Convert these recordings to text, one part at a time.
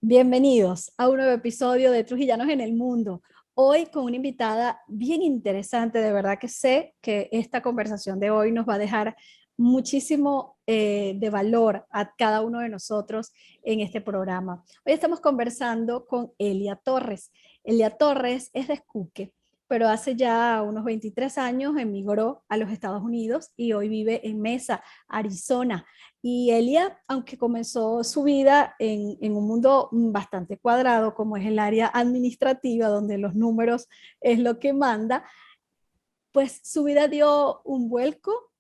Bienvenidos a un nuevo episodio de Trujillanos en el Mundo. Hoy con una invitada bien interesante, de verdad que sé que esta conversación de hoy nos va a dejar muchísimo de valor a cada uno de nosotros en este programa. Hoy estamos conversando con Elia Torres. Elia Torres es de Escuque, pero hace ya unos 23 años emigró a los Estados Unidos y hoy vive en Mesa, Arizona. Y Elia, aunque comenzó su vida en un mundo bastante cuadrado, como es el área administrativa, donde los números es lo que manda, pues su vida dio un vuelco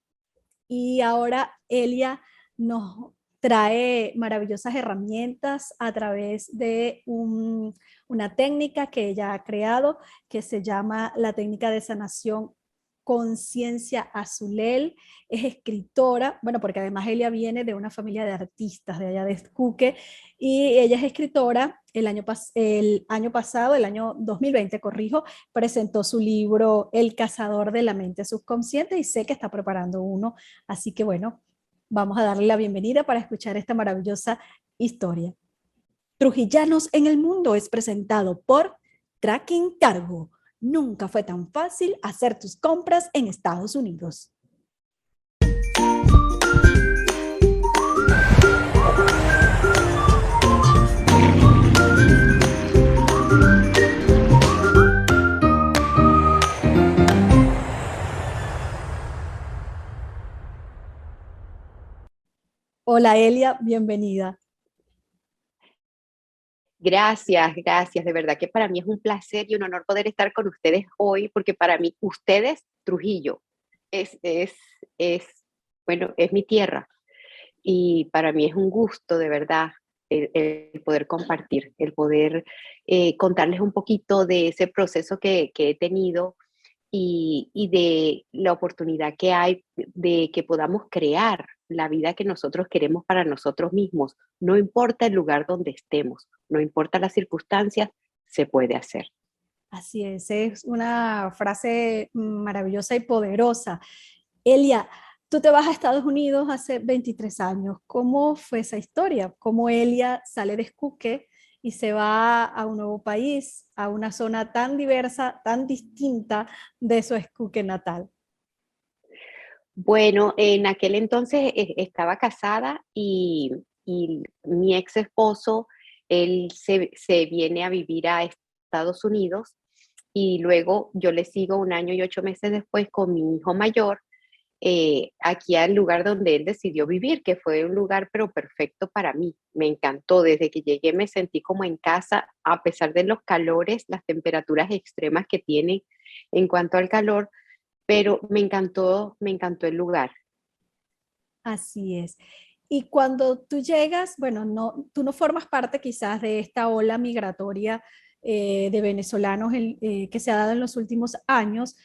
y ahora Elia nos trae maravillosas herramientas a través de una técnica que ella ha creado que se llama la técnica de sanación Conciencia Azulel. Es escritora, bueno, porque además ella viene de una familia de artistas de allá de Escuque, y ella es escritora. El año pasado, el año 2020, corrijo, presentó su libro El cazador de la mente subconsciente, y sé que está preparando uno. Así que bueno, vamos a darle la bienvenida para escuchar esta maravillosa historia. Trujillanos en el Mundo es presentado por Tracking Cargo. Nunca fue tan fácil hacer tus compras en Estados Unidos. Hola Elia, bienvenida. Gracias. De verdad que para mí es un placer y un honor poder estar con ustedes hoy, porque para mí, ustedes, Trujillo, es, es, es, bueno, es mi tierra. Y para mí es un gusto, de verdad, el poder compartir, el poder contarles un poquito de ese proceso que he tenido y de la oportunidad que hay de que podamos crear la vida que nosotros queremos para nosotros mismos. No importa el lugar donde estemos, no importa las circunstancias, se puede hacer. Así es una frase maravillosa y poderosa. Elia, tú te vas a Estados Unidos hace 23 años. ¿Cómo fue esa historia? ¿Cómo Elia sale de Escuque y se va a un nuevo país, a una zona tan diversa, tan distinta de su Escuque natal? Bueno, en aquel entonces estaba casada y mi ex esposo, él se viene a vivir a Estados Unidos y luego yo le sigo un año y 8 meses después con mi hijo mayor aquí al lugar donde él decidió vivir, que fue un lugar pero perfecto para mí. Me encantó, desde que llegué me sentí como en casa, a pesar de los calores, las temperaturas extremas que tiene en cuanto al calor, pero me encantó el lugar. Así es. Y cuando tú llegas, bueno, no, tú no formas parte quizás de esta ola migratoria de venezolanos que se ha dado en los últimos años.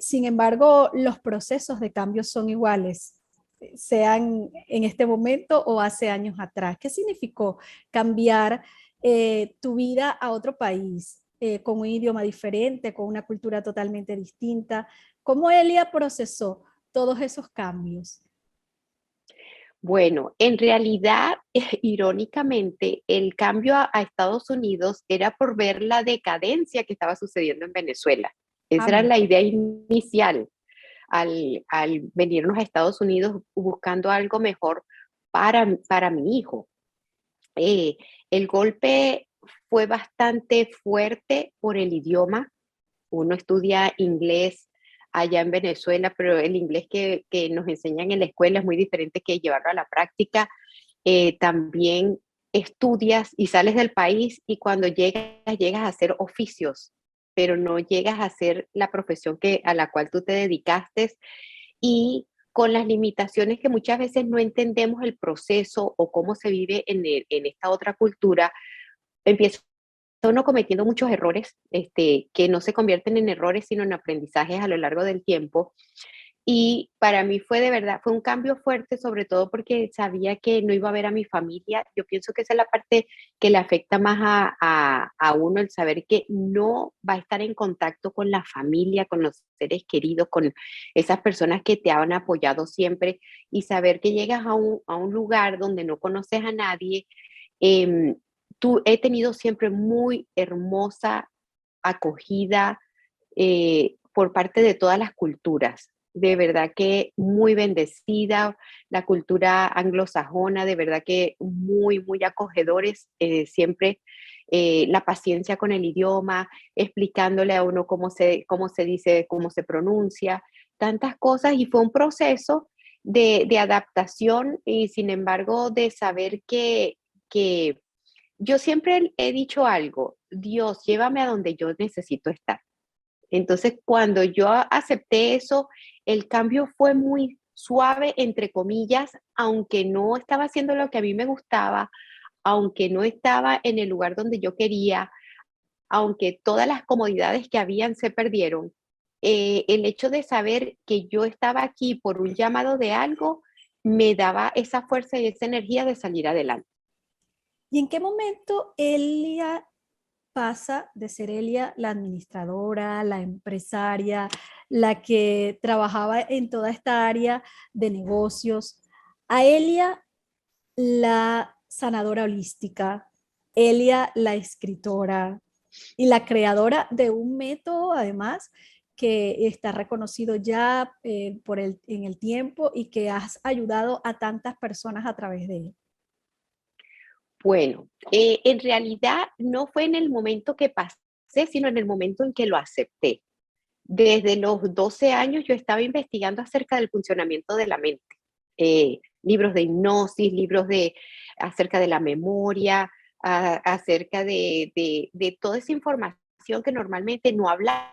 Sin embargo, los procesos de cambio son iguales, sean en este momento o hace años atrás. ¿Qué significó cambiar tu vida a otro país, con un idioma diferente, con una cultura totalmente distinta? ¿Cómo Elia procesó todos esos cambios? Bueno, en realidad, irónicamente, el cambio a Estados Unidos era por ver la decadencia que estaba sucediendo en Venezuela. Esa era Amén. la idea inicial al venirnos a Estados Unidos buscando algo mejor para mi hijo. Eh, el golpe fue bastante fuerte por el idioma. Uno estudia inglés allá en Venezuela, pero el inglés que nos enseñan en la escuela es muy diferente que llevarlo a la práctica. También estudias y sales del país y cuando llegas a hacer oficios, pero no llegas a hacer la profesión a la cual tú te dedicaste y con las limitaciones que muchas veces no entendemos el proceso o cómo se vive en esta otra cultura, empieza uno cometiendo muchos errores que no se convierten en errores, sino en aprendizajes a lo largo del tiempo. Y para mí fue de verdad, fue un cambio fuerte, sobre todo porque sabía que no iba a ver a mi familia. Yo pienso que esa es la parte que le afecta más a uno, el saber que no va a estar en contacto con la familia, con los seres queridos, con esas personas que te han apoyado siempre y saber que llegas a un lugar donde no conoces a nadie. he tenido siempre muy hermosa acogida por parte de todas las culturas. De verdad que muy bendecida, la cultura anglosajona, de verdad que muy, muy acogedores, siempre la paciencia con el idioma, explicándole a uno cómo se dice, cómo se pronuncia, tantas cosas, y fue un proceso de adaptación y sin embargo de saber que yo siempre he dicho algo: Dios, llévame a donde yo necesito estar. Entonces, cuando yo acepté eso, el cambio fue muy suave, entre comillas, aunque no estaba haciendo lo que a mí me gustaba, aunque no estaba en el lugar donde yo quería, aunque todas las comodidades que habían se perdieron. El hecho de saber que yo estaba aquí por un llamado de algo me daba esa fuerza y esa energía de salir adelante. ¿Y en qué momento Elia pasa de ser Elia la administradora, la empresaria, la que trabajaba en toda esta área de negocios, a Elia la sanadora holística, Elia la escritora y la creadora de un método, además, que está reconocido ya en el tiempo y que has ayudado a tantas personas a través de él? Bueno, en realidad no fue en el momento que pasé, sino en el momento en que lo acepté. Desde los 12 años yo estaba investigando acerca del funcionamiento de la mente. Libros de hipnosis, acerca de la memoria, acerca de toda esa información que normalmente no hablamos,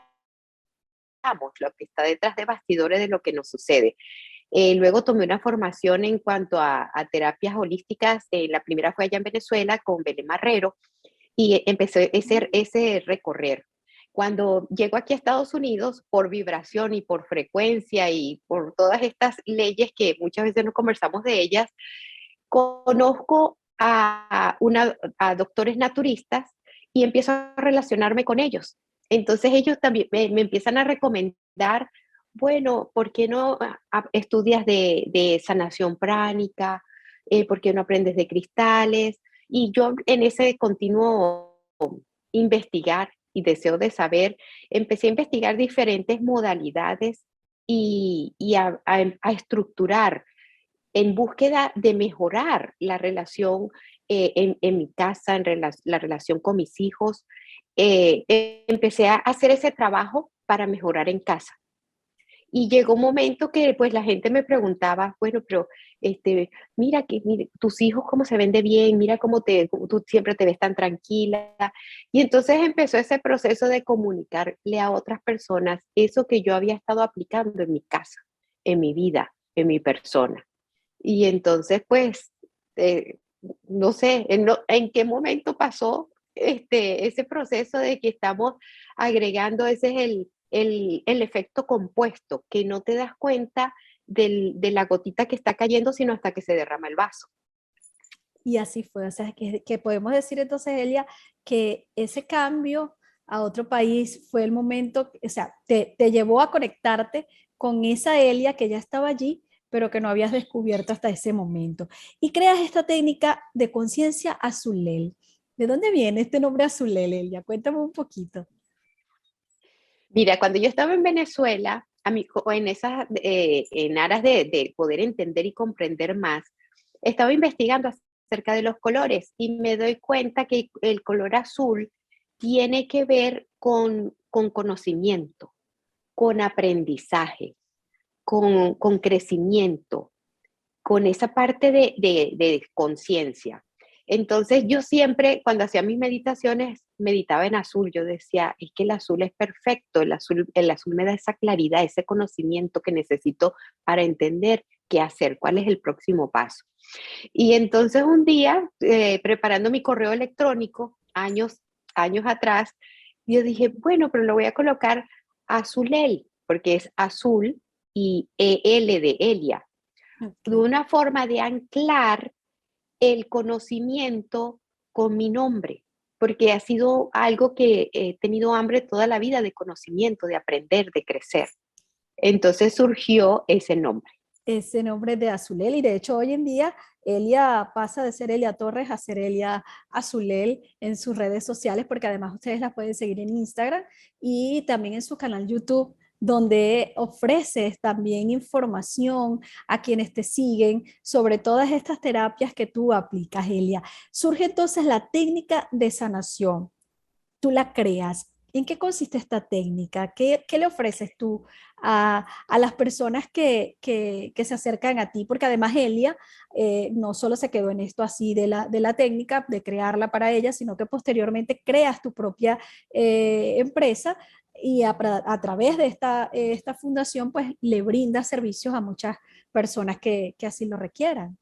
lo que está detrás de bastidores de lo que nos sucede. Luego tomé una formación en cuanto a terapias holísticas. La primera fue allá en Venezuela con Belén Marrero y empecé ese recorrer. Cuando llego aquí a Estados Unidos, por vibración y por frecuencia y por todas estas leyes que muchas veces no conversamos de ellas, conozco a doctores naturistas y empiezo a relacionarme con ellos. Entonces ellos también me empiezan a recomendar, bueno, ¿por qué no estudias de sanación pránica? ¿Por qué no aprendes de cristales? Y yo en ese continuo investigar y deseo de saber, empecé a investigar diferentes modalidades y a estructurar en búsqueda de mejorar la relación en mi casa, la relación con mis hijos. Empecé a hacer ese trabajo para mejorar en casa. Y llegó un momento que pues la gente me preguntaba, bueno, pero mira, tus hijos cómo se ven de bien, mira cómo tú siempre te ves tan tranquila. Y entonces empezó ese proceso de comunicarle a otras personas eso que yo había estado aplicando en mi casa, en mi vida, en mi persona. Y entonces, pues, eh, no sé en qué momento pasó ese proceso de que estamos agregando, ese es el efecto compuesto, que no te das cuenta de la gotita que está cayendo, sino hasta que se derrama el vaso. Y así fue, o sea, que podemos decir entonces, Elia, que ese cambio a otro país fue el momento, o sea, te llevó a conectarte con esa Elia que ya estaba allí, pero que no habías descubierto hasta ese momento. Y creas esta técnica de conciencia azulel. ¿De dónde viene este nombre azulel, Elia? Cuéntame un poquito. Mira, cuando yo estaba en Venezuela, en aras de poder entender y comprender más, estaba investigando acerca de los colores y me doy cuenta que el color azul tiene que ver con conocimiento, con aprendizaje, con crecimiento, con esa parte de conciencia. Entonces yo siempre, cuando hacía mis meditaciones, meditaba en azul. Yo decía, es que el azul es perfecto, el azul me da esa claridad, ese conocimiento que necesito para entender qué hacer, cuál es el próximo paso. Y entonces un día, preparando mi correo electrónico, años atrás, yo dije, bueno, pero lo voy a colocar Azulel, porque es azul y EL de Elia, de Ok. una forma de anclar el conocimiento con mi nombre, porque ha sido algo que he tenido hambre toda la vida de conocimiento, de aprender, de crecer. Entonces surgió ese nombre. ese nombre de Azulel. Y de hecho hoy en día Elia pasa de ser Elia Torres a ser Elia Azulel en sus redes sociales, porque además ustedes la pueden seguir en Instagram y también en su canal YouTube, donde ofreces también información a quienes te siguen sobre todas estas terapias que tú aplicas, Elia. Surge entonces la técnica de sanación. Tú la creas. ¿En qué consiste esta técnica? ¿Qué le ofreces tú a las personas que se acercan a ti? Porque además Elia no solo se quedó en esto así de la técnica, de crearla para ella, sino que posteriormente creas tu propia empresa y a través de esta fundación pues le brinda servicios a muchas personas que así lo requieran.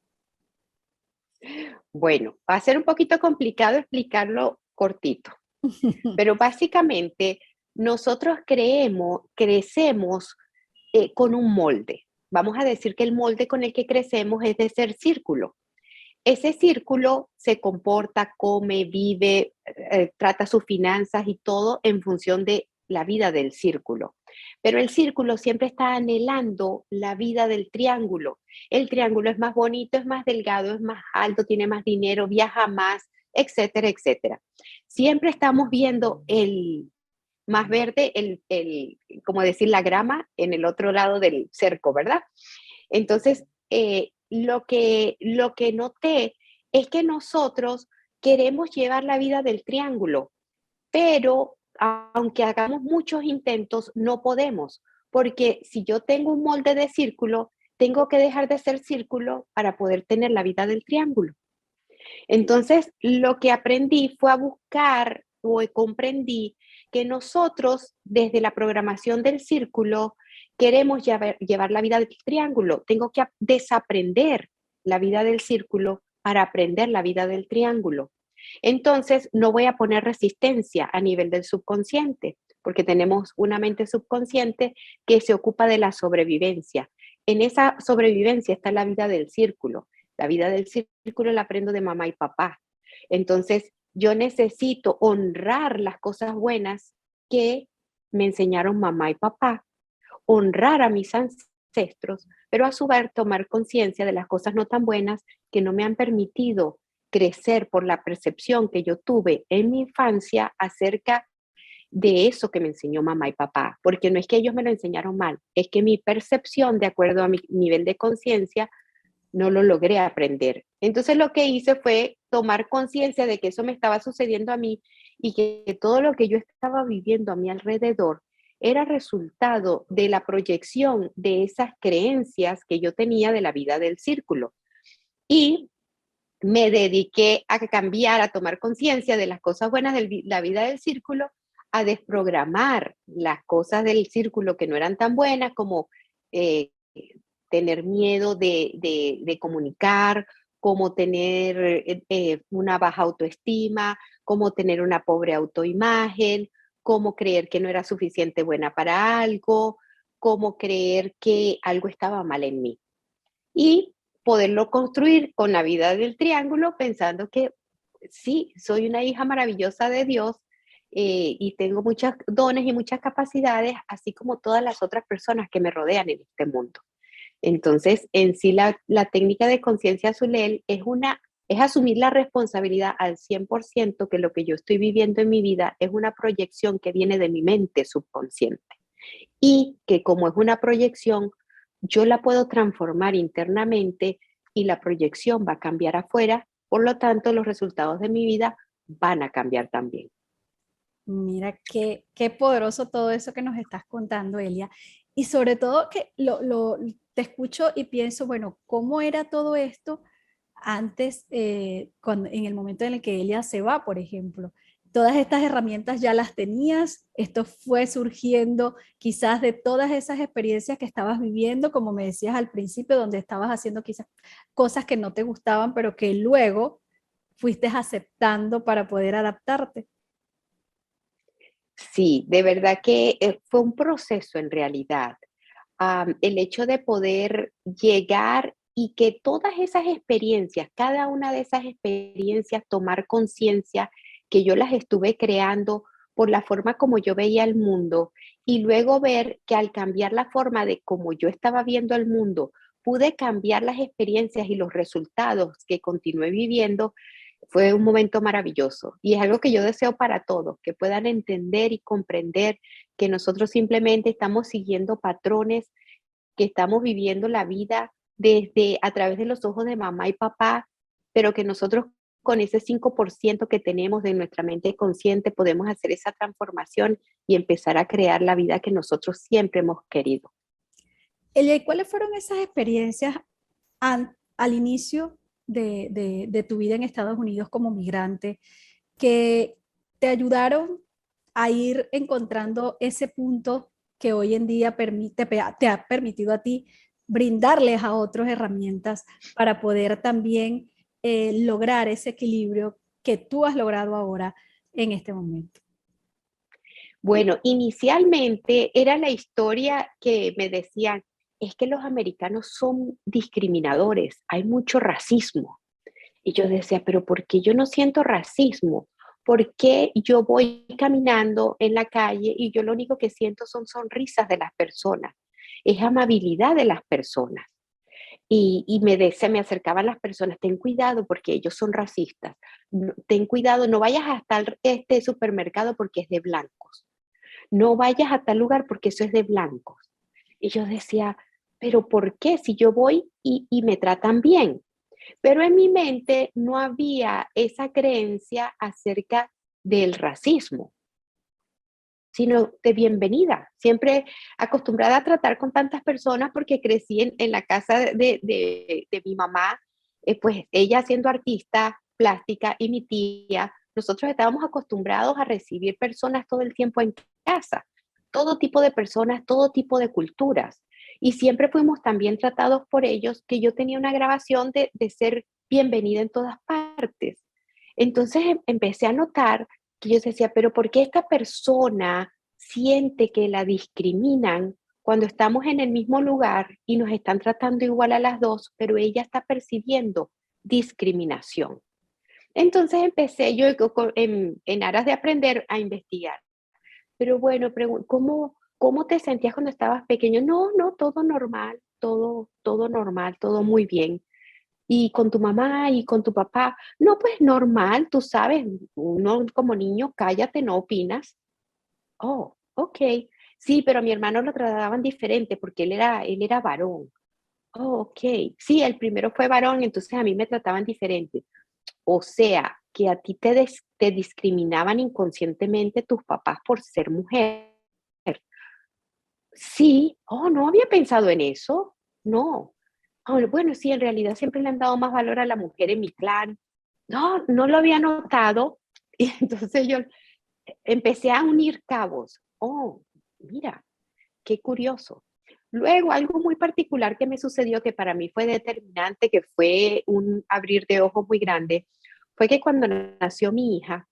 Bueno, va a ser un poquito complicado explicarlo cortito, pero básicamente nosotros crecemos con un molde. Vamos a decir que el molde con el que crecemos es de ser círculo. Ese círculo se comporta, come, vive, trata sus finanzas y todo en función de la vida del círculo. Pero el círculo siempre está anhelando la vida del triángulo. El triángulo es más bonito, es más delgado, es más alto, tiene más dinero, viaja más, etcétera, etcétera. Siempre estamos viendo el más verde, como decir, la grama en el otro lado del cerco, ¿verdad? Entonces, lo que noté es que nosotros queremos llevar la vida del triángulo, pero aunque hagamos muchos intentos, no podemos, porque si yo tengo un molde de círculo, tengo que dejar de ser círculo para poder tener la vida del triángulo. Entonces, lo que aprendí fue a buscar o comprendí que nosotros, desde la programación del círculo, queremos llevar la vida del triángulo. Tengo que desaprender la vida del círculo para aprender la vida del triángulo. Entonces, no voy a poner resistencia a nivel del subconsciente, porque tenemos una mente subconsciente que se ocupa de la sobrevivencia. En esa sobrevivencia está la vida del círculo. La vida del círculo la aprendo de mamá y papá. Entonces, yo necesito honrar las cosas buenas que me enseñaron mamá y papá, honrar a mis ancestros, pero a su vez tomar conciencia de las cosas no tan buenas que no me han permitido crecer por la percepción que yo tuve en mi infancia acerca de eso que me enseñó mamá y papá, porque no es que ellos me lo enseñaron mal, es que mi percepción, de acuerdo a mi nivel de conciencia, no lo logré aprender. Entonces lo que hice fue tomar conciencia de que eso me estaba sucediendo a mí y que todo lo que yo estaba viviendo a mi alrededor era resultado de la proyección de esas creencias que yo tenía de la vida del círculo. Y me dediqué a cambiar, a tomar conciencia de las cosas buenas de la vida del círculo, a desprogramar las cosas del círculo que no eran tan buenas, como eh, tener miedo de comunicar, como tener una baja autoestima, como tener una pobre autoimagen, como creer que no era suficiente buena para algo, como creer que algo estaba mal en mí. Y poderlo construir con la vida del triángulo pensando que sí, soy una hija maravillosa de Dios y tengo muchos dones y muchas capacidades, así como todas las otras personas que me rodean en este mundo. Entonces, en sí, la técnica de conciencia azulel es asumir la responsabilidad al 100% que lo que yo estoy viviendo en mi vida es una proyección que viene de mi mente subconsciente y que como es una proyección, yo la puedo transformar internamente y la proyección va a cambiar afuera, por lo tanto los resultados de mi vida van a cambiar también. Mira qué poderoso todo eso que nos estás contando, Elia. Y sobre todo que te escucho y pienso, bueno, ¿cómo era todo esto antes, en el momento en el que Elia se va, por ejemplo? Todas estas herramientas ya las tenías, esto fue surgiendo quizás de todas esas experiencias que estabas viviendo, como me decías al principio, donde estabas haciendo quizás cosas que no te gustaban, pero que luego fuiste aceptando para poder adaptarte. Sí, de verdad que fue un proceso en realidad. El hecho de poder llegar y que todas esas experiencias, cada una de esas experiencias, tomar conciencia que yo las estuve creando por la forma como yo veía el mundo y luego ver que al cambiar la forma de cómo yo estaba viendo el mundo pude cambiar las experiencias y los resultados que continué viviendo, fue un momento maravilloso. Y es algo que yo deseo para todos, que puedan entender y comprender que nosotros simplemente estamos siguiendo patrones, que estamos viviendo la vida desde a través de los ojos de mamá y papá, pero que nosotros con ese 5% que tenemos de nuestra mente consciente podemos hacer esa transformación y empezar a crear la vida que nosotros siempre hemos querido. Elia, ¿y cuáles fueron esas experiencias al inicio de tu vida en Estados Unidos como migrante que te ayudaron a ir encontrando ese punto que hoy en día te ha permitido a ti brindarles a otros herramientas para poder también lograr ese equilibrio que tú has logrado ahora en este momento? Bueno, inicialmente era la historia que me decían, es que los americanos son discriminadores, hay mucho racismo. Y yo decía, pero ¿por qué yo no siento racismo? ¿Por qué yo voy caminando en la calle y yo lo único que siento son sonrisas de las personas? Es amabilidad de las personas. Se me acercaban las personas, ten cuidado porque ellos son racistas. Ten cuidado, no vayas hasta este supermercado porque es de blancos. No vayas a tal lugar porque eso es de blancos. Y yo decía, pero ¿por qué si yo voy y me tratan bien? Pero en mi mente no había esa creencia acerca del racismo, sino de bienvenida. Siempre acostumbrada a tratar con tantas personas porque crecí en la casa de mi mamá, pues ella siendo artista plástica y mi tía, nosotros estábamos acostumbrados a recibir personas todo el tiempo en casa, todo tipo de personas, todo tipo de culturas. Y siempre fuimos tan bien tratados por ellos que yo tenía una grabación de ser bienvenida en todas partes. Entonces empecé a notar que yo decía, pero ¿por qué esta persona siente que la discriminan cuando estamos en el mismo lugar y nos están tratando igual a las dos, pero ella está percibiendo discriminación? Entonces empecé yo en aras de aprender a investigar. Pero bueno, ¿cómo te sentías cuando estabas pequeño? No, no, todo normal, todo normal, todo muy bien. Y con tu mamá y con tu papá, no, pues normal, tú sabes, uno como niño, cállate, no opinas. Oh, ok. Sí, pero a mi hermano lo trataban diferente porque él era varón. Oh, ok. Sí, el primero fue varón, entonces a mí me trataban diferente. O sea, que a ti te discriminaban inconscientemente tus papás por ser mujer. Sí, oh, no había pensado en eso. No. Ah, bueno, sí, en realidad siempre le han dado más valor a la mujer en mi clan. No, no lo había notado. Y entonces yo empecé a unir cabos. Oh, mira, qué curioso. Luego, algo muy particular que me sucedió que para mí fue determinante, que fue un abrir de ojos muy grande, fue que cuando nació mi hija,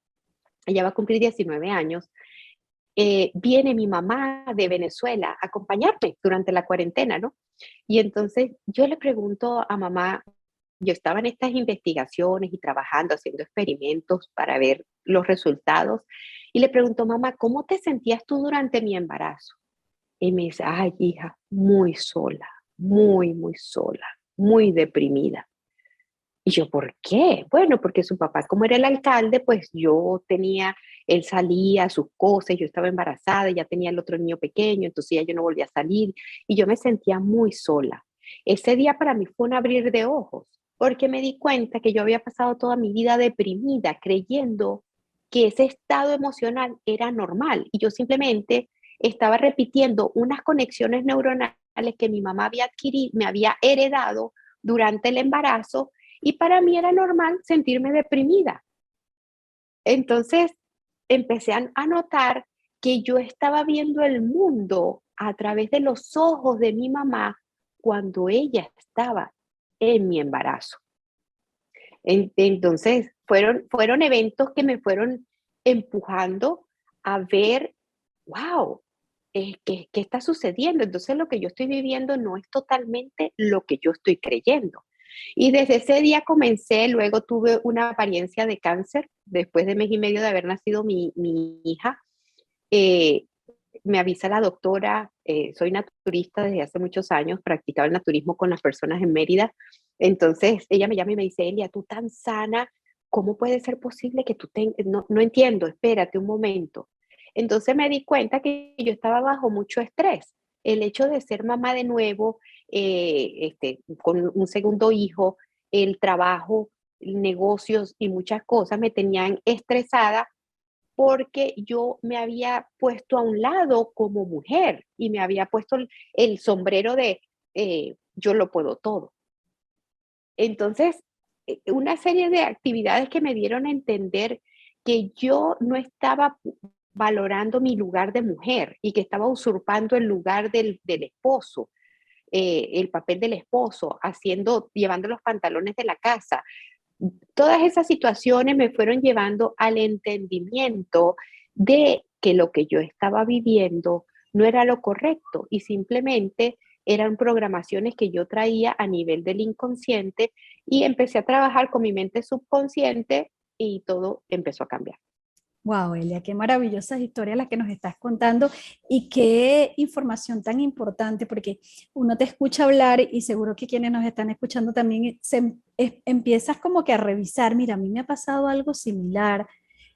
ella va a cumplir 19 años, viene mi mamá de Venezuela a acompañarme durante la cuarentena, ¿no? Y entonces yo le pregunto a mamá, yo estaba en estas investigaciones y trabajando, haciendo experimentos para ver los resultados, y le pregunto, mamá, ¿cómo te sentías tú durante mi embarazo? Y me dice, ay, hija, muy sola, muy sola, muy deprimida. Y yo, ¿por qué? Bueno, porque su papá, como era el alcalde, pues él salía a sus cosas, yo estaba embarazada, ya tenía el otro niño pequeño, entonces ya yo no volvía a salir y yo me sentía muy sola. Ese día para mí fue un abrir de ojos, porque me di cuenta que yo había pasado toda mi vida deprimida, creyendo que ese estado emocional era normal y yo simplemente estaba repitiendo unas conexiones neuronales que mi mamá había adquirido, me había heredado durante el embarazo y para mí era normal sentirme deprimida. Entonces empecé a notar que yo estaba viendo el mundo a través de los ojos de mi mamá cuando ella estaba en mi embarazo. Entonces fueron eventos que me fueron empujando a ver, wow, ¿qué está sucediendo? Entonces lo que yo estoy viviendo no es totalmente lo que yo estoy creyendo. Y desde ese día comencé, luego tuve una apariencia de cáncer, después de mes y medio de haber nacido mi hija. eh, Me avisa la doctora, soy naturista desde hace muchos años, practicaba el naturismo con las personas en Mérida. Entonces ella me llama y me dice, Elia, tú tan sana, ¿cómo puede ser posible que tú no entiendo, espérate un momento? Entonces me di cuenta que yo estaba bajo mucho estrés. El hecho de ser mamá de nuevo, con un segundo hijo, el trabajo, negocios y muchas cosas me tenían estresada porque yo me había puesto a un lado como mujer y me había puesto el sombrero de yo lo puedo todo. Entonces, una serie de actividades que me dieron a entender que yo no estaba valorando mi lugar de mujer y que estaba usurpando el lugar del esposo, el papel del esposo, llevando los pantalones de la casa. Todas esas situaciones me fueron llevando al entendimiento de que lo que yo estaba viviendo no era lo correcto y simplemente eran programaciones que yo traía a nivel del inconsciente y empecé a trabajar con mi mente subconsciente y todo empezó a cambiar. Wow, Elia, qué maravillosas historias las que nos estás contando y qué información tan importante, porque uno te escucha hablar y seguro que quienes nos están escuchando también empiezas como que a revisar, mira, a mí me ha pasado algo similar.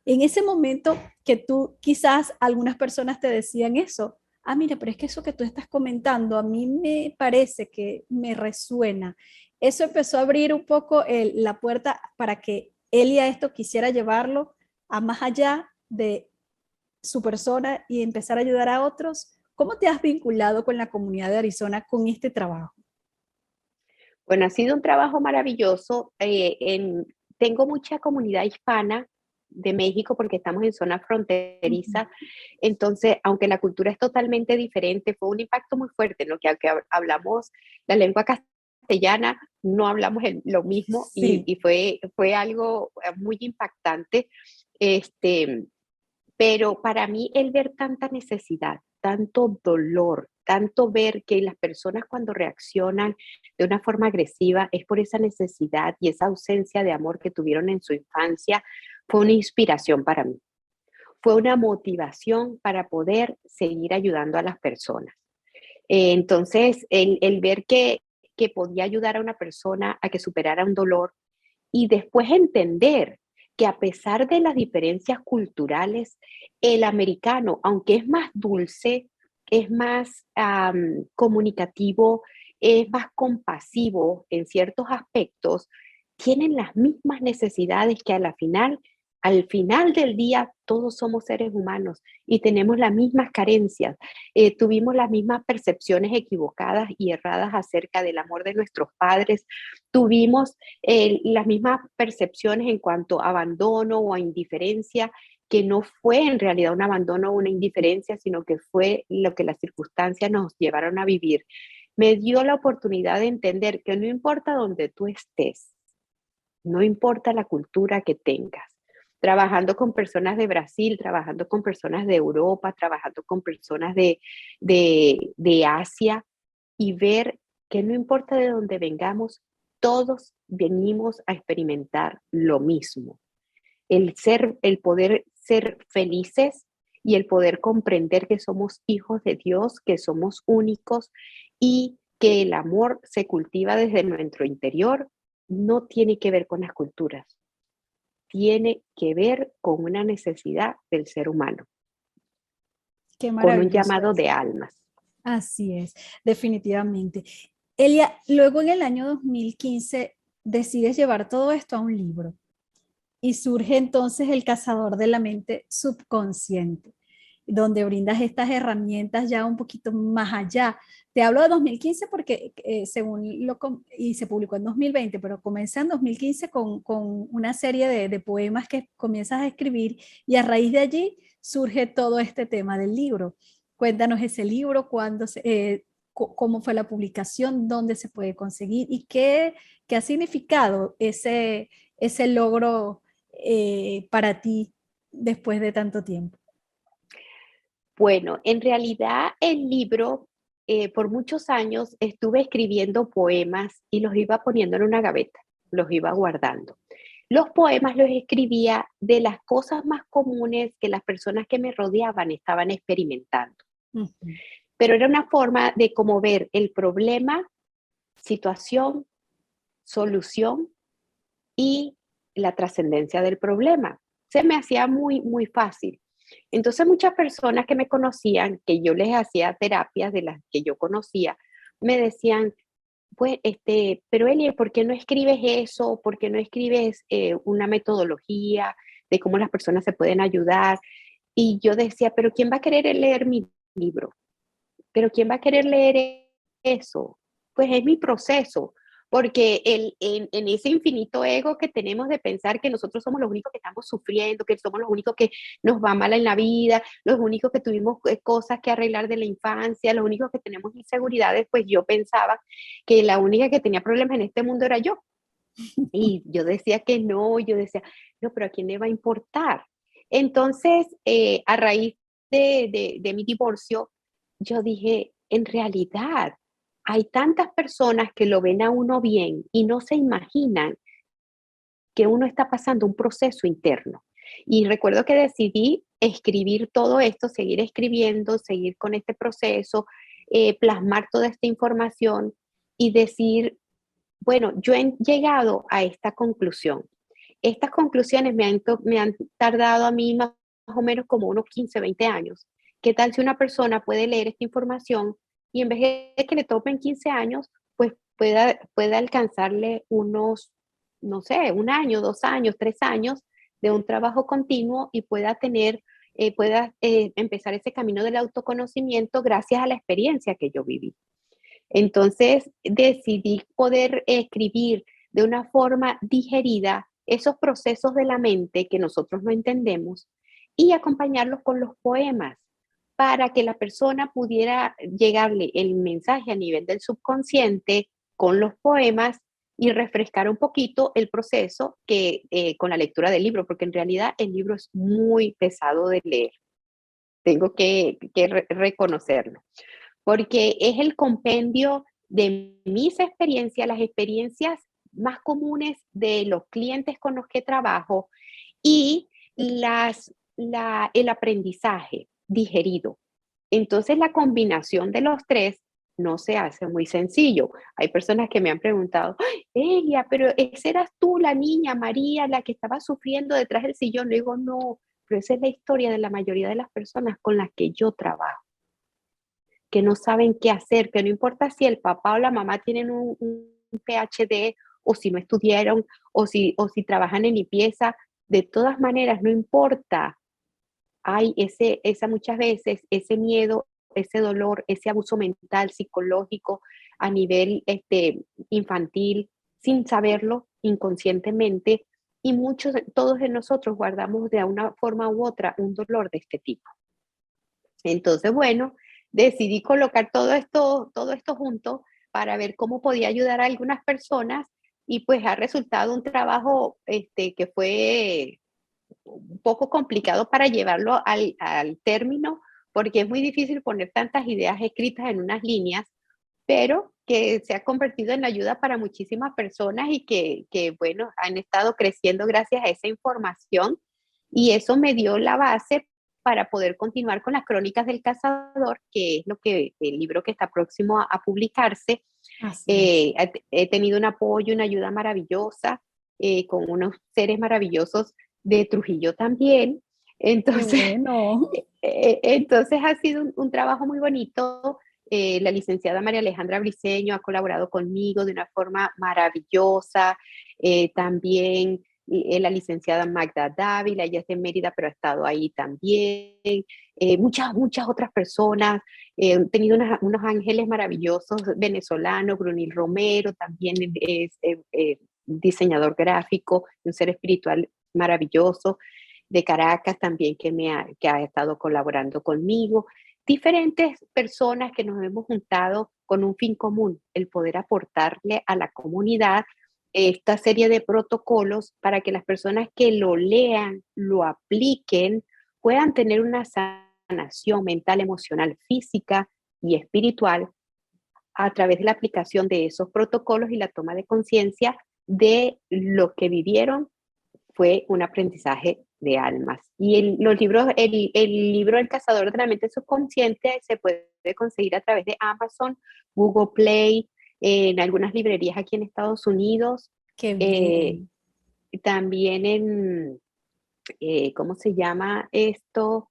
En ese momento que tú quizás algunas personas te decían eso, ah, mira, pero es que eso que tú estás comentando a mí me parece que me resuena. Eso empezó a abrir un poco la puerta para que Elia esto quisiera llevarlo a más allá de su persona y empezar a ayudar a otros. ¿Cómo te has vinculado con la comunidad de Arizona con este trabajo? Bueno, ha sido un trabajo maravilloso. Tengo mucha comunidad hispana de México porque estamos en zona fronteriza. Entonces, aunque la cultura es totalmente diferente, fue un impacto muy fuerte, ¿no? Que aunque hablamos la lengua castellana, no hablamos lo mismo Sí, y fue algo muy impactante. Este, pero para mí el ver tanta necesidad, tanto dolor, tanto ver que las personas cuando reaccionan de una forma agresiva es por esa necesidad y esa ausencia de amor que tuvieron en su infancia, fue una inspiración para mí. Fue una motivación para poder seguir ayudando a las personas. Entonces, el ver que podía ayudar a una persona a que superara un dolor y después entender que a pesar de las diferencias culturales, el americano, aunque es más dulce, es más comunicativo, es más compasivo en ciertos aspectos, tienen las mismas necesidades que al final del día, todos somos seres humanos y tenemos las mismas carencias. Tuvimos las mismas percepciones equivocadas y erradas acerca del amor de nuestros padres. Tuvimos las mismas percepciones en cuanto a abandono o a indiferencia, que no fue en realidad un abandono o una indiferencia, sino que fue lo que las circunstancias nos llevaron a vivir. Me dio la oportunidad de entender que no importa dónde tú estés, no importa la cultura que tengas, trabajando con personas de Brasil, trabajando con personas de Europa, trabajando con personas de Asia y ver que no importa de dónde vengamos, todos venimos a experimentar lo mismo. El poder ser felices y el poder comprender que somos hijos de Dios, que somos únicos y que el amor se cultiva desde nuestro interior, no tiene que ver con las culturas, tiene que ver con una necesidad del ser humano, qué con un maravilloso llamado es. de almas. Así es, definitivamente. Elia, luego en el año 2015 decides llevar todo esto a un libro y surge entonces El Cazador de la Mente Subconsciente, donde brindas estas herramientas ya un poquito más allá. Te hablo de 2015 porque y se publicó en 2020, pero comencé en 2015 con una serie de poemas que comienzas a escribir y a raíz de allí surge todo este tema del libro. Cuéntanos ese libro, cómo fue la publicación, dónde se puede conseguir y qué ha significado ese logro para ti después de tanto tiempo. Bueno, en realidad el libro, por muchos años estuve escribiendo poemas y los iba poniendo en una gaveta, los iba guardando. Los poemas los escribía de las cosas más comunes que las personas que me rodeaban estaban experimentando. Ujú. pero era una forma de como ver el problema, situación, solución y la trascendencia del problema. Se me hacía muy, muy fácil. Entonces muchas personas que me conocían, que yo les hacía terapias de las que yo conocía, me decían, pues, pero Elie, ¿por qué no escribes eso? ¿Por qué no escribes una metodología de cómo las personas se pueden ayudar? Y yo decía, pero ¿quién va a querer leer mi libro? ¿Pero quién va a querer leer eso? Pues es mi proceso, porque en ese infinito ego que tenemos de pensar que nosotros somos los únicos que estamos sufriendo, que somos los únicos que nos va mal en la vida, los únicos que tuvimos cosas que arreglar de la infancia, los únicos que tenemos inseguridades, pues yo pensaba que la única que tenía problemas en este mundo era yo. Y yo decía que no, yo decía, no, pero ¿a quién le va a importar? Entonces, a raíz de mi divorcio, yo dije, en realidad, hay tantas personas que lo ven a uno bien y no se imaginan que uno está pasando un proceso interno. Y recuerdo que decidí escribir todo esto, seguir escribiendo, seguir con este proceso, plasmar toda esta información y decir, bueno, yo he llegado a esta conclusión. Estas conclusiones me han tardado a mí más o menos como unos 15, 20 años. ¿Qué tal si una persona puede leer esta información y en vez de que le tomen 15 años, pues pueda alcanzarle unos, no sé, un año, 2 años, 3 años de un trabajo continuo y pueda empezar ese camino del autoconocimiento gracias a la experiencia que yo viví? Entonces decidí poder escribir de una forma digerida esos procesos de la mente que nosotros no entendemos y acompañarlos con los poemas para que la persona pudiera llegarle el mensaje a nivel del subconsciente con los poemas y refrescar un poquito el proceso que con la lectura del libro, porque en realidad el libro es muy pesado de leer. Tengo que reconocerlo porque es el compendio de mis experiencias, las experiencias más comunes de los clientes con los que trabajo y el aprendizaje digerido. Entonces la combinación de los tres no se hace muy sencillo. Hay personas que me han preguntado, ella, pero esa eras tú, la niña María, la que estaba sufriendo detrás del sillón. Le digo, no, pero esa es la historia de la mayoría de las personas con las que yo trabajo, que no saben qué hacer, que no importa si el papá o la mamá tienen un PhD o si no estudiaron o si trabajan en limpieza, de todas maneras, no importa. Hay muchas veces ese miedo, ese dolor, ese abuso mental, psicológico a nivel infantil, sin saberlo, inconscientemente, y todos de nosotros guardamos de una forma u otra un dolor de este tipo. Entonces, bueno, decidí colocar todo esto junto para ver cómo podía ayudar a algunas personas y pues ha resultado un trabajo que fue un poco complicado para llevarlo al término, porque es muy difícil poner tantas ideas escritas en unas líneas, pero que se ha convertido en ayuda para muchísimas personas y bueno, han estado creciendo gracias a esa información y eso me dio la base para poder continuar con las Crónicas del Cazador, que es el libro que está próximo a publicarse. Así es. He tenido un apoyo, una ayuda maravillosa, con unos seres maravillosos de Trujillo también. Qué Entonces, bueno. entonces ha sido un trabajo muy bonito. La licenciada María Alejandra Briceño ha colaborado conmigo de una forma maravillosa. También la licenciada Magda Dávila, ella es de Mérida, pero ha estado ahí también. Muchas otras personas. He tenido unos ángeles maravillosos venezolanos, Brunil Romero también es diseñador gráfico, un ser espiritual maravilloso de Caracas también que ha estado colaborando conmigo. Diferentes personas que nos hemos juntado con un fin común, el poder aportarle a la comunidad esta serie de protocolos para que las personas que lo lean, lo apliquen, puedan tener una sanación mental, emocional, física y espiritual a través de la aplicación de esos protocolos y la toma de conciencia de lo que vivieron fue un aprendizaje de almas. Y los libros, el libro El cazador de la mente subconsciente se puede conseguir a través de Amazon, Google Play, en algunas librerías aquí en Estados Unidos, Qué eh, bien. también en, ¿cómo se llama esto?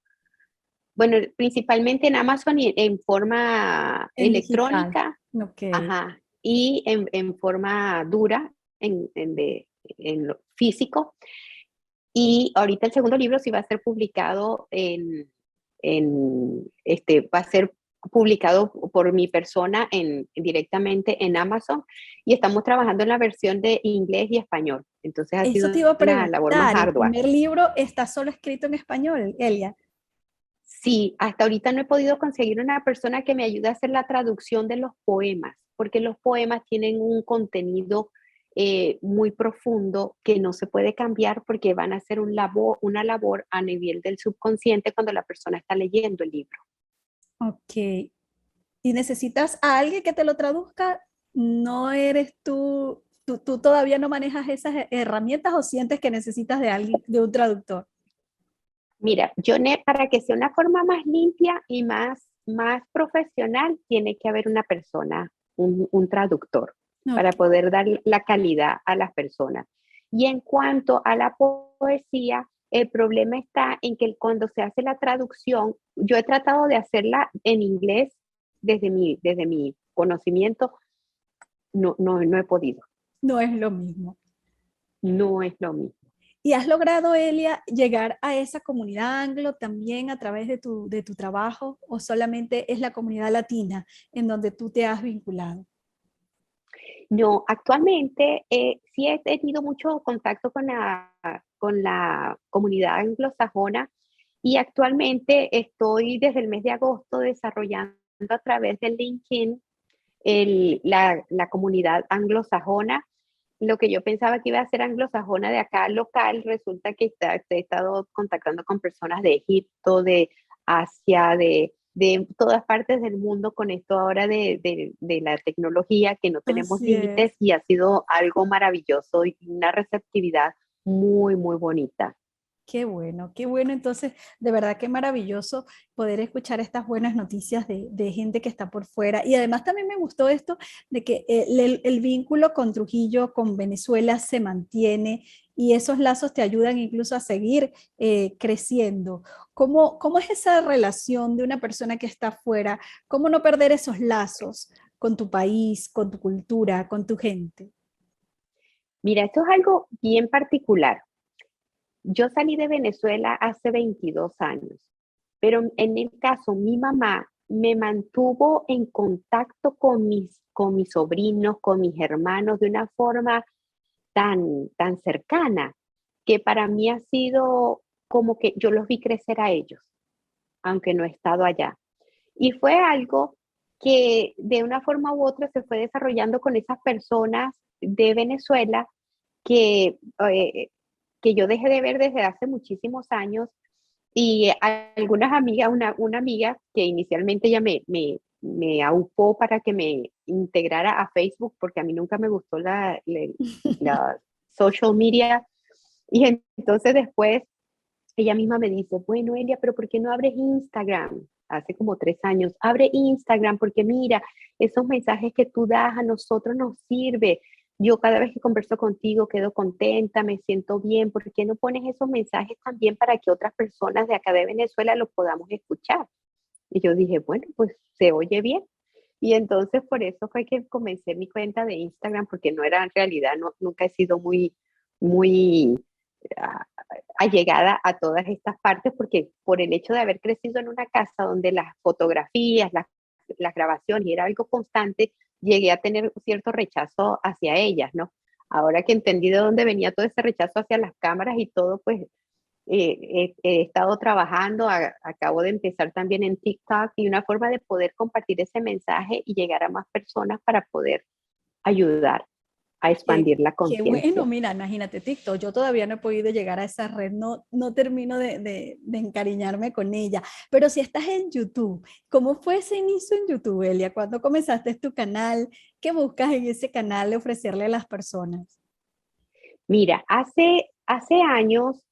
Bueno, principalmente en Amazon y en forma En digital. electrónica, Ok. ajá, y en forma dura, en lo físico. Y ahorita el segundo libro sí va a ser publicado va a ser publicado por mi persona directamente en Amazon y estamos trabajando en la versión de inglés y español. Entonces ha Eso te sido iba a la labor más preguntar. El ardua. primer libro está solo escrito en español, Elia. Sí, hasta ahorita no he podido conseguir una persona que me ayude a hacer la traducción de los poemas, porque los poemas tienen un contenido muy profundo que no se puede cambiar porque van a hacer una labor a nivel del subconsciente cuando la persona está leyendo el libro. Ok. ¿Y necesitas a alguien que te lo traduzca? ¿No eres tú todavía no manejas esas herramientas o sientes que necesitas de alguien, de un traductor? Mira, para que sea una forma más limpia y más profesional, tiene que haber una persona, un traductor, para Ok. poder dar la calidad a las personas. Y en cuanto a la poesía, el problema está en que cuando se hace la traducción, yo he tratado de hacerla en inglés desde mi conocimiento, no he podido, No es lo mismo. no es lo mismo. ¿Y has logrado, Elia, llegar a esa comunidad anglo también a través de tu trabajo o solamente es la comunidad latina en donde tú te has vinculado? No, actualmente sí he tenido mucho contacto con la comunidad anglosajona y actualmente estoy desde el mes de agosto desarrollando a través de LinkedIn la comunidad anglosajona. Lo que yo pensaba que iba a ser anglosajona de acá local, resulta que he estado contactando con personas de Egipto, de Asia, de todas partes del mundo con esto ahora de la tecnología, que no tenemos Así límites es. y ha sido algo maravilloso y una receptividad muy, muy bonita. Qué bueno, qué bueno. Entonces, de verdad que maravilloso poder escuchar estas buenas noticias de gente que está por fuera. Y además también me gustó esto de que el vínculo con Trujillo, con Venezuela se mantiene y esos lazos te ayudan incluso a seguir creciendo. ¿Cómo es esa relación de una persona que está afuera? ¿Cómo no perder esos lazos con tu país, con tu cultura, con tu gente? Mira, esto es algo bien particular. Yo salí de Venezuela hace 22 años, pero en el caso, mi mamá me mantuvo en contacto con mis sobrinos, con mis hermanos, de una forma tan cercana, que para mí ha sido como que yo los vi crecer a ellos, aunque no he estado allá. Y fue algo que de una forma u otra se fue desarrollando con esas personas de Venezuela que, eh, que yo dejé de ver desde hace muchísimos años y algunas amigas, una amiga que inicialmente ella me aupó para que me integrara a Facebook porque a mí nunca me gustó la social media y entonces después ella misma me dice, bueno, Elia, pero ¿por qué no abres Instagram? Hace como 3 años, abre Instagram porque mira, esos mensajes que tú das a nosotros nos sirve. Yo cada vez que converso contigo quedo contenta, me siento bien. ¿Por qué no pones esos mensajes también para que otras personas de acá de Venezuela los podamos escuchar? Y yo dije, bueno, pues se oye bien. Y entonces por eso fue que comencé mi cuenta de Instagram, porque no era en realidad, no, nunca he sido muy ah, allegada a todas estas partes, porque por el hecho de haber crecido en una casa donde las fotografías, las grabaciones era algo constante, llegué a tener cierto rechazo hacia ellas, ¿no? Ahora que entendí de dónde venía todo ese rechazo hacia las cámaras y todo, pues he estado trabajando, acabo de empezar también en TikTok y una forma de poder compartir ese mensaje y llegar a más personas para poder ayudar a expandir la Qué bueno, conciencia. mira, imagínate TikTok, yo todavía no he podido llegar a esa red, no termino de encariñarme con ella, pero si estás en YouTube, ¿cómo fue ese inicio en YouTube, Elia? ¿Cuándo comenzaste tu canal? ¿Qué buscas en ese canal de ofrecerle a las personas? Mira, hace años,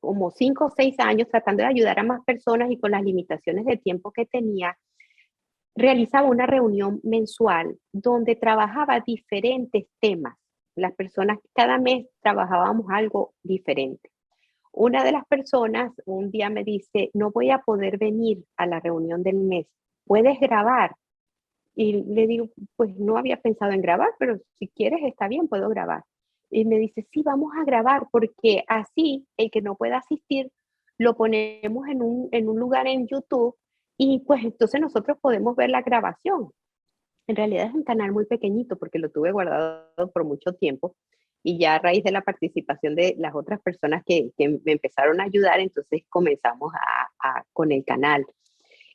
como 5 o 6 años tratando de ayudar a más personas y con las limitaciones de tiempo que tenía, realizaba una reunión mensual donde trabajaba diferentes temas. Las personas cada mes trabajábamos algo diferente. Una de las personas un día me dice, no voy a poder venir a la reunión del mes, ¿puedes grabar? Y le digo, pues no había pensado en grabar, pero si quieres está bien, puedo grabar. Y me dice, sí, vamos a grabar porque así el que no pueda asistir lo ponemos en un lugar en YouTube y pues entonces nosotros podemos ver la grabación. En realidad es un canal muy pequeñito porque lo tuve guardado por mucho tiempo y ya a raíz de la participación de las otras personas que me empezaron a ayudar, entonces comenzamos con el canal.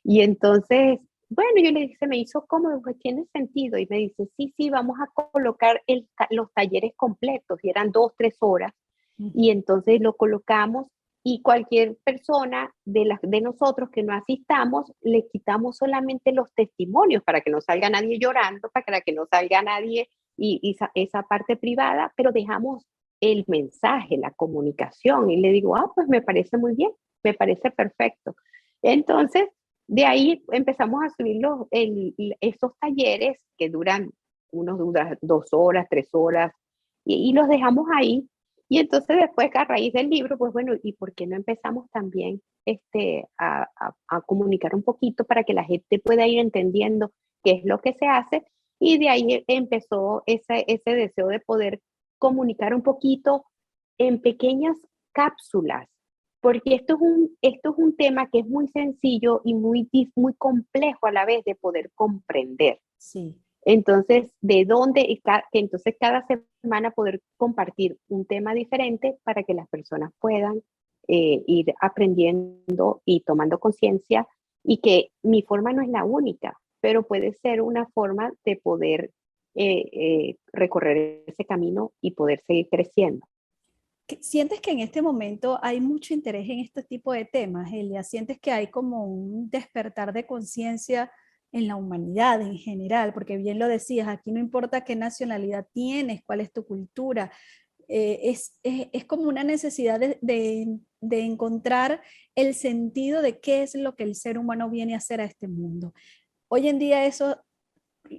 Y entonces, bueno, yo le dije, me hizo cómodo, pues tiene sentido. Y me dice, sí, sí, vamos a colocar los talleres completos. Y eran 2, 3 horas. Y entonces lo colocamos y cualquier persona de nosotros que no asistamos, le quitamos solamente los testimonios para que no salga nadie llorando, para que no salga nadie y esa parte privada, pero dejamos el mensaje, la comunicación. Y le digo, pues me parece muy bien, me parece perfecto. Entonces, de ahí empezamos a subir estos talleres que duran 2 horas, 3 horas, y los dejamos ahí. Y entonces después, a raíz del libro, pues bueno, ¿y por qué no empezamos también a comunicar un poquito para que la gente pueda ir entendiendo qué es lo que se hace? Y de ahí empezó ese deseo de poder comunicar un poquito en pequeñas cápsulas, porque esto es un tema que es muy sencillo y muy complejo a la vez de poder comprender. Sí. Entonces, ¿de dónde? Entonces, cada semana poder compartir un tema diferente para que las personas puedan ir aprendiendo y tomando conciencia y que mi forma no es la única, pero puede ser una forma de poder recorrer ese camino y poder seguir creciendo. ¿Sientes que en este momento hay mucho interés en este tipo de temas, Elia? ¿Sientes que hay como un despertar de conciencia en la humanidad en general? Porque bien lo decías, aquí no importa qué nacionalidad tienes, cuál es tu cultura, es como una necesidad de encontrar el sentido de qué es lo que el ser humano viene a hacer a este mundo. Hoy en día eso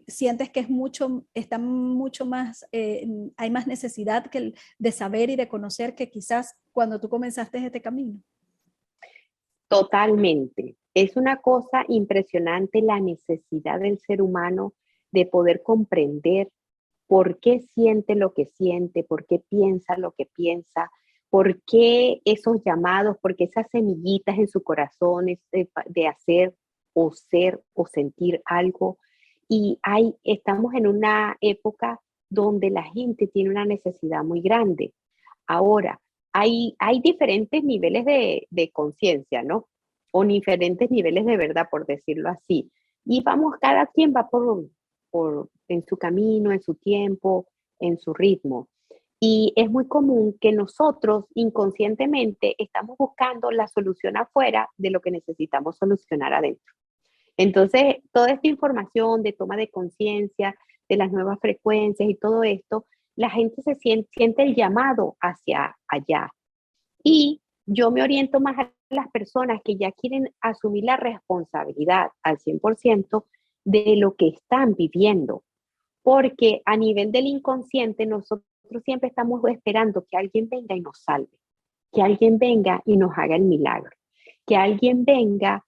sientes que está mucho más, hay más necesidad de saber y de conocer que quizás cuando tú comenzaste este camino. Totalmente. Es una cosa impresionante la necesidad del ser humano de poder comprender por qué siente lo que siente, por qué piensa lo que piensa, por qué esos llamados, por qué esas semillitas en su corazón de hacer o ser o sentir algo. Y estamos en una época donde la gente tiene una necesidad muy grande. Ahora, hay diferentes niveles de conciencia, ¿no? O diferentes niveles de verdad, por decirlo así. Y cada quien va en su camino, en su tiempo, en su ritmo. Y es muy común que nosotros inconscientemente estamos buscando la solución afuera de lo que necesitamos solucionar adentro. Entonces, toda esta información de toma de conciencia, de las nuevas frecuencias y todo esto, la gente siente el llamado hacia allá. Y yo me oriento más a las personas que ya quieren asumir la responsabilidad al 100% de lo que están viviendo, porque a nivel del inconsciente nosotros siempre estamos esperando que alguien venga y nos salve, que alguien venga y nos haga el milagro, que alguien venga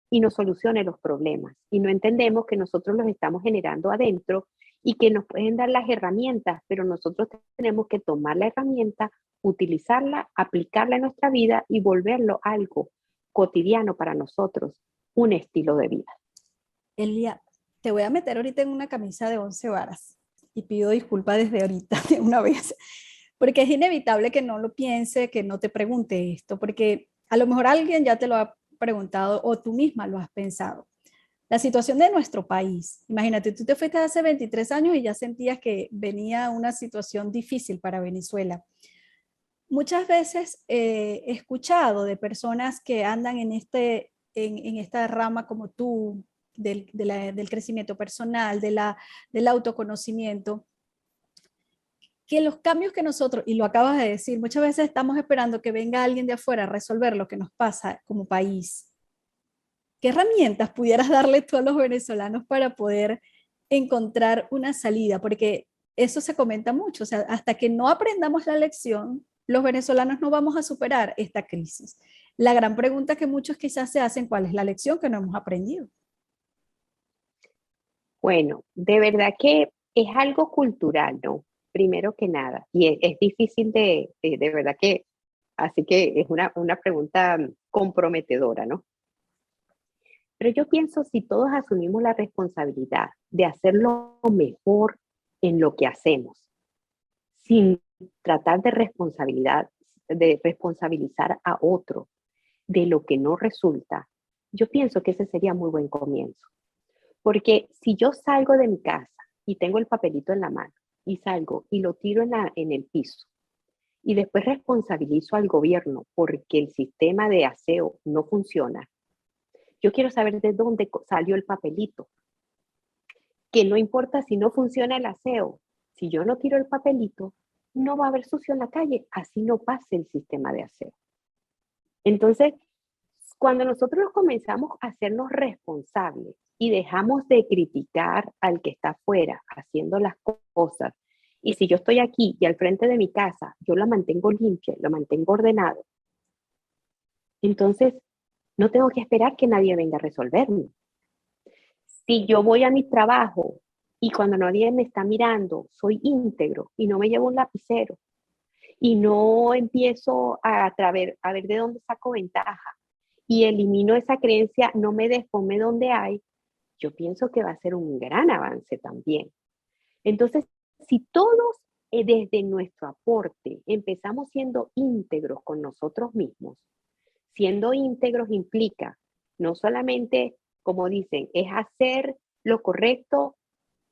y nos solucione los problemas. Y no entendemos que nosotros los estamos generando adentro y que nos pueden dar las herramientas, pero nosotros tenemos que tomar la herramienta, utilizarla, aplicarla en nuestra vida y volverlo algo cotidiano para nosotros, un estilo de vida. Elia, te voy a meter ahorita en una camisa de 11 varas y pido disculpas desde ahorita de una vez, porque es inevitable que no lo piense, que no te pregunte esto, porque a lo mejor alguien ya te lo ha preguntado o tú misma lo has pensado. La situación de nuestro país, imagínate, tú te fuiste hace 23 años y ya sentías que venía una situación difícil para Venezuela. Muchas veces he escuchado de personas que andan en esta rama como tú, del crecimiento personal, del autoconocimiento, que los cambios que nosotros, y lo acabas de decir, muchas veces estamos esperando que venga alguien de afuera a resolver lo que nos pasa como país. ¿Qué herramientas pudieras darle tú a los venezolanos para poder encontrar una salida? Porque eso se comenta mucho, o sea, hasta que no aprendamos la lección, los venezolanos no vamos a superar esta crisis. La gran pregunta que muchos quizás se hacen, ¿cuál es la lección que no hemos aprendido? Bueno, de verdad que es algo cultural, ¿no? Primero que nada. Y es difícil de verdad que, así que es una pregunta comprometedora, ¿no? Pero yo pienso si todos asumimos la responsabilidad de hacerlo mejor en lo que hacemos, sin tratar de responsabilizar a otro de lo que no resulta, yo pienso que ese sería muy buen comienzo. Porque si yo salgo de mi casa y tengo el papelito en la mano y salgo y lo tiro en el piso y después responsabilizo al gobierno porque el sistema de aseo no funciona, yo quiero saber de dónde salió el papelito. Que no importa si no funciona el aseo, si yo no tiro el papelito, no va a haber sucio en la calle, así no pase el sistema de aseo. Entonces, cuando nosotros comenzamos a hacernos responsables y dejamos de criticar al que está afuera haciendo las cosas, y si yo estoy aquí y al frente de mi casa, yo lo mantengo limpia, lo mantengo ordenado, entonces no tengo que esperar que nadie venga a resolverme. Si yo voy a mi trabajo y cuando nadie me está mirando, soy íntegro y no me llevo un lapicero y no empiezo a ver de dónde saco ventaja y elimino esa creencia, no me desfome donde hay, yo pienso que va a ser un gran avance también. Entonces, si todos desde nuestro aporte empezamos siendo íntegros con nosotros mismos, siendo íntegros implica no solamente, como dicen, es hacer lo correcto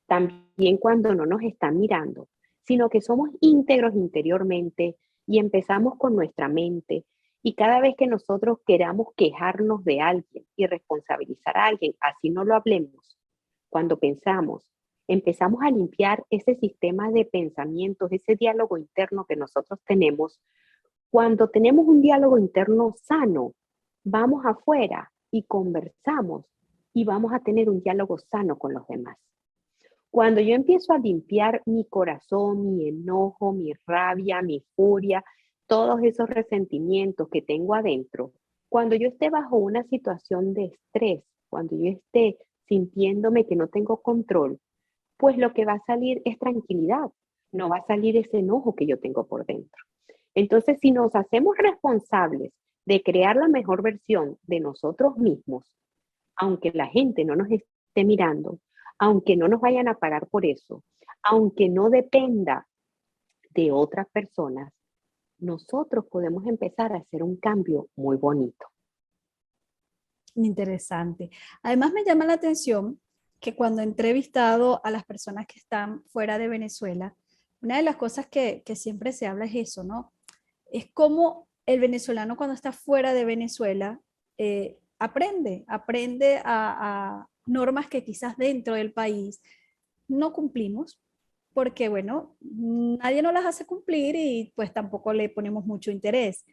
también cuando no nos están mirando, sino que somos íntegros interiormente y empezamos con nuestra mente. Y cada vez que nosotros queramos quejarnos de alguien y responsabilizar a alguien, así no lo hablemos, cuando pensamos, empezamos a limpiar ese sistema de pensamientos, ese diálogo interno que nosotros tenemos. Cuando tenemos un diálogo interno sano, vamos afuera y conversamos y vamos a tener un diálogo sano con los demás. Cuando yo empiezo a limpiar mi corazón, mi enojo, mi rabia, mi furia, todos esos resentimientos que tengo adentro, cuando yo esté bajo una situación de estrés, cuando yo esté sintiéndome que no tengo control, pues lo que va a salir es tranquilidad, no va a salir ese enojo que yo tengo por dentro. Entonces, si nos hacemos responsables de crear la mejor versión de nosotros mismos, aunque la gente no nos esté mirando, aunque no nos vayan a pagar por eso, aunque no dependa de otras personas, nosotros podemos empezar a hacer un cambio muy bonito. Interesante. Además me llama la atención que cuando he entrevistado a las personas que están fuera de Venezuela, una de las cosas que siempre se habla es eso, ¿no? Es como el venezolano cuando está fuera de Venezuela aprende a normas que quizás dentro del país no cumplimos, porque bueno, nadie nos las hace cumplir y pues tampoco le ponemos mucho interés.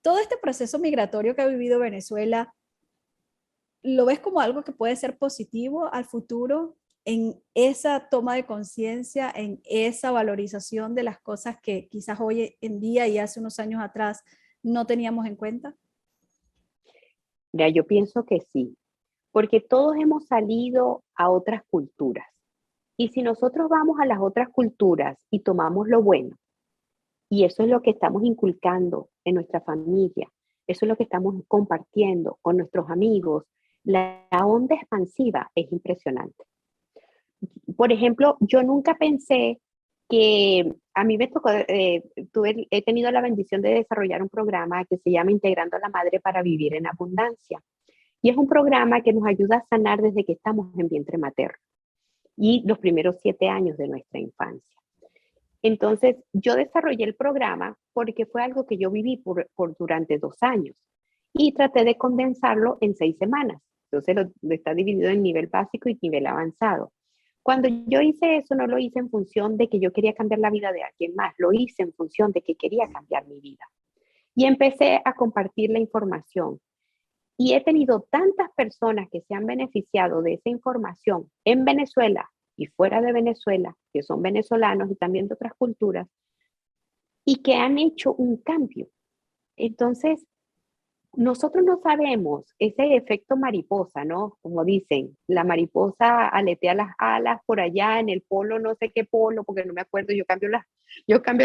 Todo este proceso migratorio que ha vivido Venezuela, ¿lo ves como algo que puede ser positivo al futuro en esa toma de conciencia, en esa valorización de las cosas que quizás hoy en día y hace unos años atrás no teníamos en cuenta? Ya, yo pienso que sí, porque todos hemos salido a otras culturas. Y si nosotros vamos a las otras culturas y tomamos lo bueno, y eso es lo que estamos inculcando en nuestra familia, eso es lo que estamos compartiendo con nuestros amigos, la onda expansiva es impresionante. Por ejemplo, yo nunca pensé que a mí me tocó, he tenido la bendición de desarrollar un programa que se llama Integrando a la Madre para Vivir en Abundancia. Y es un programa que nos ayuda a sanar desde que estamos en vientre materno y los primeros 7 años de nuestra infancia. Entonces, yo desarrollé el programa porque fue algo que yo viví durante 2 años y traté de condensarlo en 6 semanas. Entonces, está dividido en nivel básico y nivel avanzado. Cuando yo hice eso, no lo hice en función de que yo quería cambiar la vida de alguien más, lo hice en función de que quería cambiar mi vida. Y empecé a compartir la información. Y he tenido tantas personas que se han beneficiado de esa información en Venezuela y fuera de Venezuela, que son venezolanos y también de otras culturas, y que han hecho un cambio. Entonces, nosotros no sabemos ese efecto mariposa, ¿no? Como dicen, la mariposa aletea las alas por allá en el polo, no sé qué polo, porque no me acuerdo, yo cambio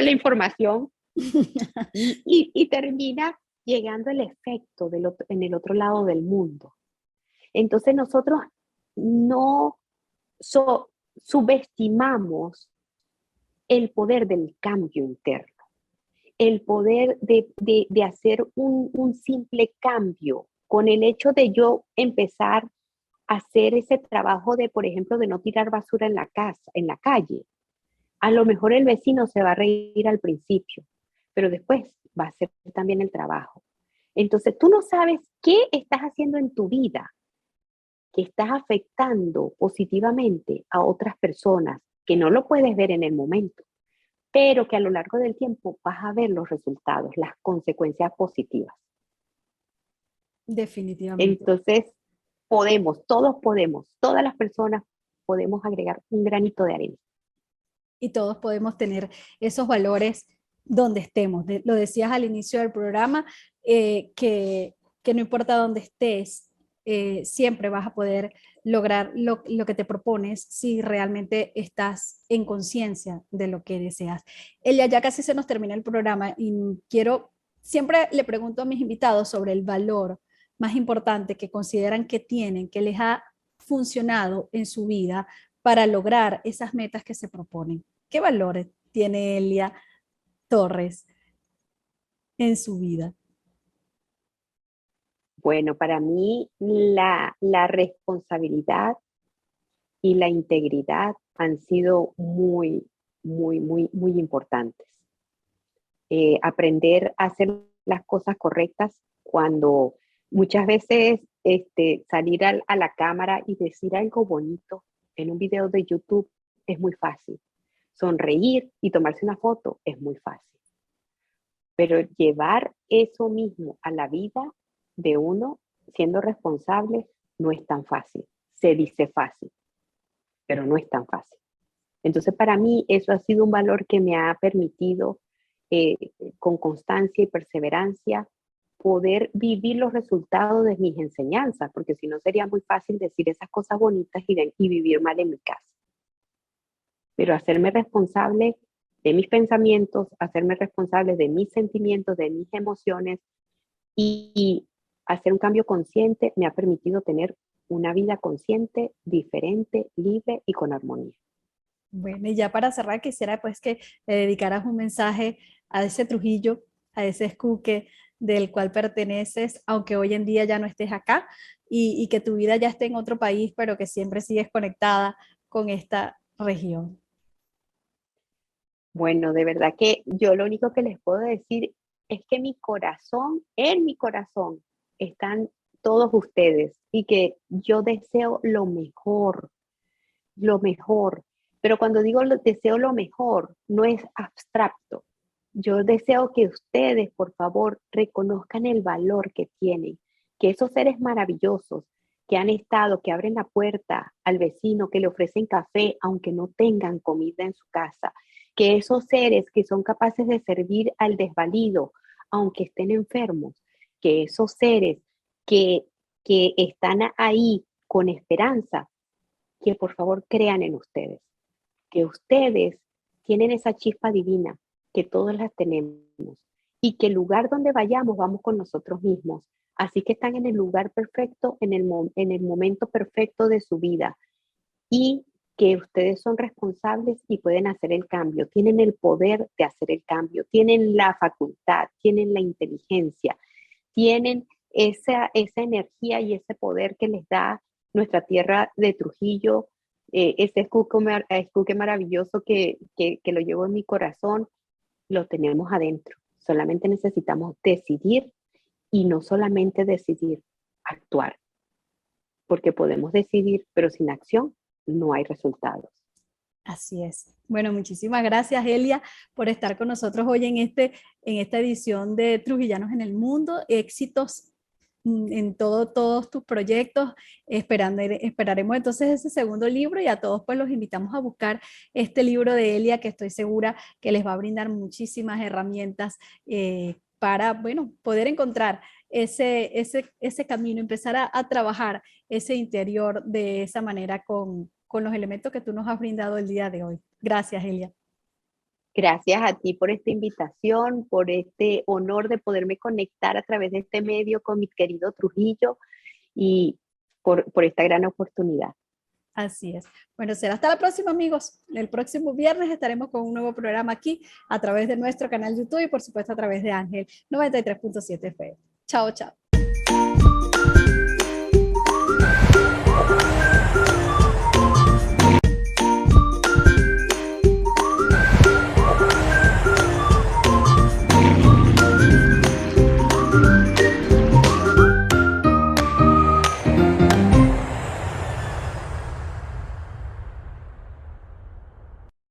la información y termina llegando el efecto en el otro lado del mundo. Entonces nosotros no subestimamos el poder del cambio interno, el poder de hacer un simple cambio con el hecho de yo empezar a hacer ese trabajo de, por ejemplo, de no tirar basura en la casa, en la calle. A lo mejor el vecino se va a reír al principio, pero después va a hacer también el trabajo. Entonces tú no sabes qué estás haciendo en tu vida, que estás afectando positivamente a otras personas, que no lo puedes ver en el momento, pero que a lo largo del tiempo vas a ver los resultados, las consecuencias positivas. Definitivamente. Entonces, todas las personas podemos agregar un granito de arena. Y todos podemos tener esos valores donde estemos. Lo decías al inicio del programa, que no importa dónde estés, siempre vas a poder lograr lo que te propones si realmente estás en conciencia de lo que deseas. Elia, ya casi se nos termina el programa y siempre le pregunto a mis invitados sobre el valor más importante que consideran que tienen, que les ha funcionado en su vida para lograr esas metas que se proponen. ¿Qué valores tiene Elia Torres en su vida? Bueno, para mí la responsabilidad y la integridad han sido muy importantes. Aprender a hacer las cosas correctas cuando muchas veces salir a la cámara y decir algo bonito en un video de YouTube es muy fácil. Sonreír y tomarse una foto es muy fácil. Pero llevar eso mismo a la vida de uno siendo responsable no es tan fácil. Se dice fácil, pero no es tan fácil. Entonces, para mí eso ha sido un valor que me ha permitido, eh, con constancia y perseverancia, poder vivir los resultados de mis enseñanzas, porque si no sería muy fácil decir esas cosas bonitas y vivir mal en mi casa. Pero hacerme responsable de mis pensamientos, hacerme responsable de mis sentimientos, de mis emociones y hacer un cambio consciente me ha permitido tener una vida consciente, diferente, libre y con armonía. Bueno, y ya para cerrar, quisiera pues que le dedicaras un mensaje a ese Trujillo, a ese Escuque del cual perteneces, aunque hoy en día ya no estés acá y que tu vida ya esté en otro país, pero que siempre sigues conectada con esta región. Bueno, de verdad que yo lo único que les puedo decir es que en mi corazón, están todos ustedes y que yo deseo lo mejor. Pero cuando digo deseo lo mejor, no es abstracto. Yo deseo que ustedes, por favor, reconozcan el valor que tienen, que esos seres maravillosos que han estado, que abren la puerta al vecino, que le ofrecen café, aunque no tengan comida en su casa, que esos seres que son capaces de servir al desvalido, aunque estén enfermos, que esos seres que, que están ahí con esperanza, que por favor crean en ustedes, que ustedes tienen esa chispa divina, que todos las tenemos y que el lugar donde vayamos vamos con nosotros mismos. Así que están en el lugar perfecto, en el momento perfecto de su vida y que ustedes son responsables y pueden hacer el cambio, tienen el poder de hacer el cambio, tienen la facultad, tienen la inteligencia, tienen esa energía y ese poder que les da nuestra tierra de Trujillo, ese escuque maravilloso que lo llevo en mi corazón, lo tenemos adentro. Solamente necesitamos decidir y no solamente decidir, actuar. Porque podemos decidir, pero sin acción no hay resultados. Así es. Bueno, muchísimas gracias, Elia, por estar con nosotros hoy en esta edición de Trujillanos en el Mundo. Éxitos en todos tus proyectos. Esperaremos entonces ese segundo libro y a todos pues los invitamos a buscar este libro de Elia, que estoy segura que les va a brindar muchísimas herramientas para, bueno, poder encontrar ese camino, empezar a trabajar ese interior de esa manera con los elementos que tú nos has brindado el día de hoy. Gracias, Elia. Gracias a ti por esta invitación, por este honor de poderme conectar a través de este medio con mi querido Trujillo y por esta gran oportunidad. Así es. Bueno, será hasta la próxima, amigos. El próximo viernes estaremos con un nuevo programa aquí a través de nuestro canal YouTube y por supuesto a través de Ángel 93.7 FM. Chao, chao.